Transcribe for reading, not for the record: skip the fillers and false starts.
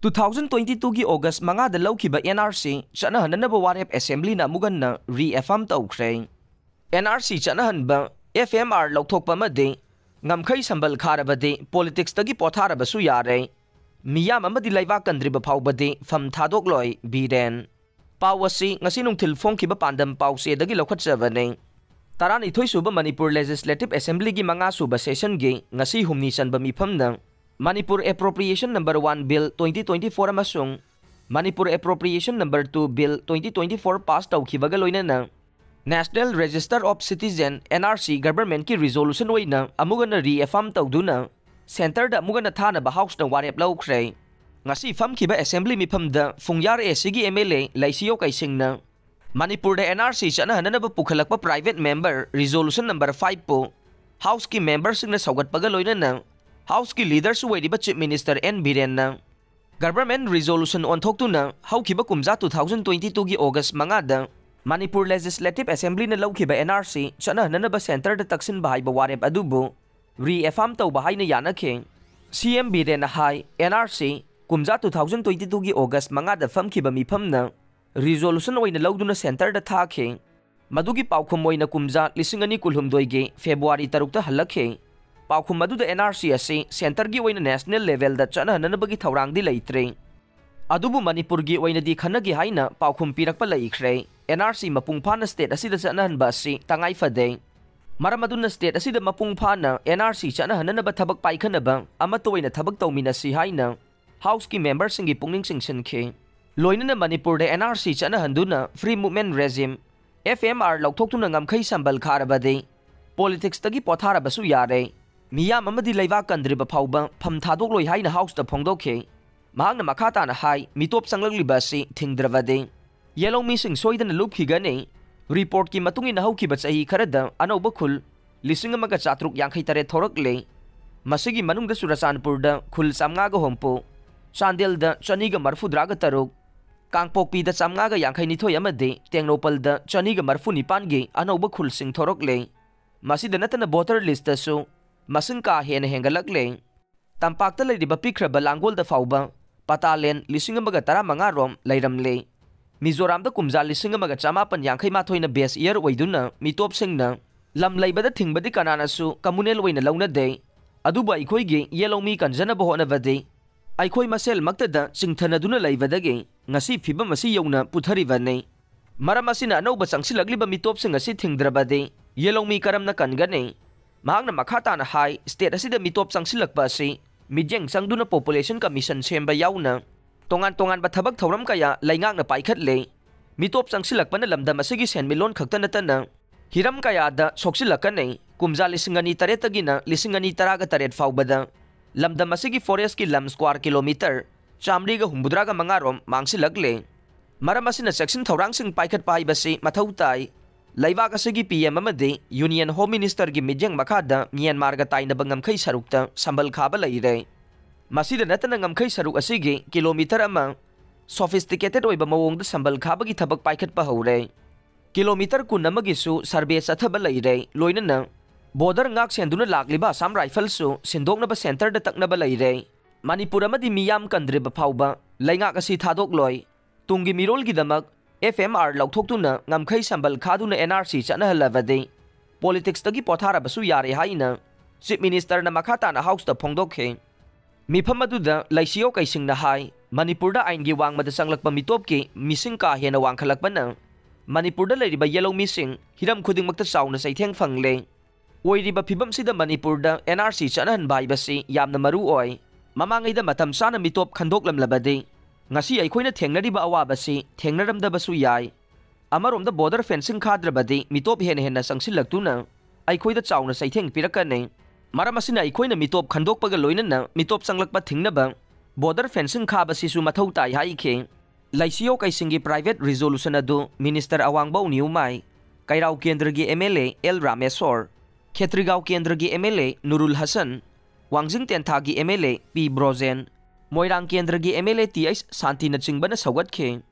2022 की August mangada lawkiba NRC chanahanaba warep assembly na muganna re-affirm tawkhre. NRC chanahanba FMR lawthokpa made ngamkhai sambal kharabade politics tagi potharabasu yare. Miyam amadi laiwa kandriba phawbade fam thadok loi biren. Pawasi ngasi nungthil phongkiba pandam pause dagi lokhatjabane. Taran ithoi suba Manipur Legislative Assembly gi manga suba session gi ngasi humni sanba mifamna Manipur Appropriation Number 1 Bill 2024 amasung Manipur Appropriation Number 2 Bill 2024 passed tawkhibaga loinana National Register of Citizen NRC government ki resolution oina amugana re-affirm tawduna center da amugana thana ba house na warep lawkhre ngasi famkhiba assembly mifamda fungyar SG MLA laisiyo kaisingna Manipur da NRC chana hanana ba pukhalakpa private member resolution number 5 po house ki members na saugatpaga loinana House ki leaders waidiba Chief Minister N. Biren na government resolution on thoktu na hawkiba kumza 2022 ki August mangada Manipur Legislative Assembly na lawkiba NRC chana nanaba center da taksin bahay ba warep adubo re-affirm taw bahay na yanakhe CM Biren na hay NRC kumza 2022 ki August mangada famkiba mifam na resolution oina lawdu na center da thakhe madugi pawkhum oina kumza 2022 ki February 3 ta halakhe Paukhum maduda NRC asi center gi oina national level da chana nanabagi thawrang di leitre adubu Manipur gi oina di khanagi haina paukhum pirakpa laikhre NRC mapungphana state asida chana hanba si tangai fade maramaduna state asida mapungphana NRC chana hananaba thabak paikhanaba amato oina thabak tawmina si haina house ki members singi pungning singsin khe loinana Manipur da NRC chana handuna free movement regime FMR lawthoktuna ngamkhai sambal kharabade politics tagi potharabasu yare Miyam amadi laiwa kandriba phawba pham thadok loi haina house ta phongdokhe mahangna makhata na hai mitop sanglakliba si thingdravade yellow mi sing soidana lupkhigane report ki matungin hawkiba chahi kharada anoba khul lising amaga chatruk yankhai tare thorakle masigi manungda Surachanpur da khul samnga ga hompo Chandel da chaniga marfudra ga taruk Kangpokpi da samnga ga yankhai nithoi amade Tengnopal da chaniga marfu nipan ge anoba khul sing thorakle masida natana voter list ta su Masingka hena hengalakle tampakta leiriba pikraba langgol da fawba Patalen lisinga maga tara manga rom leiramle Mizoram da kumza lisinga maga chamapan yankhai mathoi na base year oiduna mitop singna lam leibada thingbadi kanana su communal oina launa de aduba ikoi ge yellow mi kanjana bohona vade aikoi masel maktada chingthanaduna leibadage ngasi fiba masi yona puthari vane maramasina anoba changsilagliba mitop singa si thingdrabade yellow mi karamna kangane Mahangna makhata na hai state asida mitop sangsilakpa si midyeng sangduna population commission semba yauna tongan ba thabak thawram kaya laingak na paikhatle mitop sangsilakpa na lamdam asigi senmilon khakta natana hiram kaya da soksilakane kumza lisingani taretagina lisingani taraga taret fawbada lamdam asigi forest ki lam square kilometer chamri ga humbudra ga mangarom mangsilakle maramasina section thawrang sing paikhat pai basi mathautai Laiwa kasigi PM amade Union Home Minister gi midyang makhada Myanmar ga taina bangamkhai sarukta sambal khaba leire masida natana ngamkhai saruk asigi kilometer ama sophisticated oiba mawong da sambal khaba gi thabak paikhat pa hore kilometer kun amagi su survey sathaba leire loinana border ngak senduna lakliba Assam rifle su sindokna ba center da takna ba leire Manipur amadi miyam kandre ba phawba laingak asi thadok loi tungi mirol gi damak FMR lawthoktuna ngamkhai sambal khaduna NRC chana halavade politics tagi pothara basu yare haina Chief Minister na makhata na house ta phongdokhe mifamadu da laisiyo kaising na hai Manipur da ain gi wangmada sanglakpa mitop ki mising ka hena wangkhalakpa na Manipur da leiriba yellow mising hiram khuding makta sauna saitheng phangle oiriba phibam sida Manipur da NRC chana han bai basi yamna maru oi mamangai da matam sana mitop khandoklam labade ngasi aikoina thengnariba awabasi thengnaramdabasu yai amarom da border fencing khadrabadi mitop hen sangsilaktuna aikoida chauna saitheng pirakane maramasina aikoina mitop khandokpaga loinana mitop sanglakpa thingnaba border fencing khabasi su mathau tai haikhe laisiyo kaisingi private resolution adu minister awangba uniumai kairau kendra gi MLA L Rameswar Khetrigao kendra gi MLA Nurul Hasan Wangjing Tentha gi MLA P Brozen Moirang kendra gi MLA TH Santi na chingbana sawat khe